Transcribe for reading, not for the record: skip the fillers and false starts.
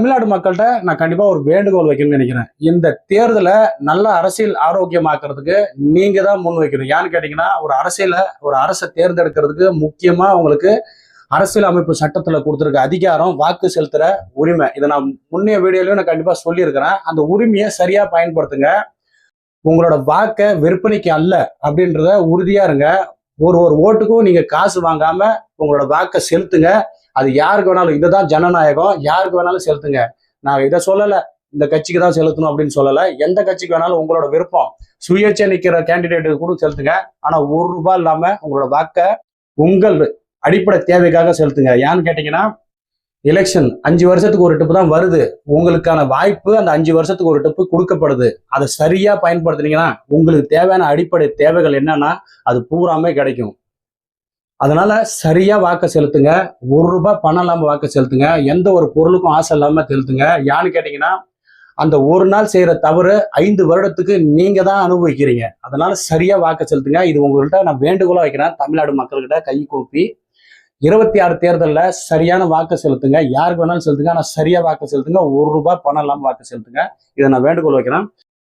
தமிழ்நாடு மக்கள்கிட்ட நான் கண்டிப்பா ஒரு வேண்டுகோள் வைக்கணும்னு நினைக்கிறேன். இந்த தேர்தலை நல்ல அரசியல் ஆரோக்கியமாக்குறதுக்கு நீங்க தான் முன் வைக்கணும். ஏன்னு கேட்டீங்கன்னா, ஒரு அரசை தேர்ந்தெடுக்கிறதுக்கு முக்கியமா உங்களுக்கு அரசியல் அமைப்பு சட்டத்துல கொடுத்திருக்க அதிகாரம் வாக்கு செலுத்துற உரிமை. இதை நான் முன்னைய வீடியோலயும் நான் கண்டிப்பா சொல்லியிருக்கிறேன். அந்த உரிமையை சரியா பயன்படுத்துங்க. உங்களோட வாக்கை விற்பனைக்கு அல்ல அப்படின்றத உறுதியா இருங்க. ஒரு ஒரு ஓட்டுக்கும் நீங்க காசு வாங்காம உங்களோட வாக்கை செலுத்துங்க. அது யாருக்கு வேணாலும், இதுதான் ஜனநாயகம், யாருக்கு வேணாலும் செலுத்துங்க. நான் இதை சொல்லல இந்த கட்சிக்கு தான் செலுத்தணும் அப்படின்னு சொல்லல. எந்த கட்சிக்கு வேணாலும் உங்களோட விருப்பம். சுயேட்சை நிக்கிற கேண்டிடேட்டுக்கு கூட செலுத்துங்க. ஆனா ₹1 இல்லாம உங்களோட வாக்கை உங்கள் அடிப்படை தேவைக்காக செலுத்துங்க. ஏன்னு கேட்டீங்கன்னா, எலெக்ஷன் 5 வருஷத்துக்கு ஒரு டிப்பு தான் வருது. உங்களுக்கான வாய்ப்பு அந்த 5 வருஷத்துக்கு ஒரு டிப்பு கொடுக்கப்படுது. அதை சரியா பயன்படுத்துனீங்கன்னா உங்களுக்கு தேவையான அடிப்படை தேவைகள் என்னன்னா அது பூராமே கிடைக்கும். அதனால சரியா வாக்க செலுத்துங்க. ₹1 பணம் இல்லாம வாக்க செலுத்துங்க. எந்த ஒரு பொருளுக்கும் ஆசை இல்லாம செலுத்துங்க. ஏன்னு கேட்டீங்கன்னா, அந்த ஒரு நாள் செய்யற தவறு 5 வருடத்துக்கு நீங்க தான் அனுபவிக்கிறீங்க. அதனால சரியா வாக்க செலுத்துங்க. இது உங்கள்கிட்ட நான் வேண்டுகோளா வைக்கிறேன். தமிழ்நாடு மக்கள்கிட்ட கை கூப்பி 26 தேர்தலில் சரியான வாக்கு செலுத்துங்க. யாருக்கு வேணாலும் செலுத்துங்க. ஆனா சரியா வாக்கு செலுத்துங்க. ₹1 பணம் இல்லாம வாக்கு செலுத்துங்க. இதை நான் வேண்டுகோள் வைக்கிறேன்.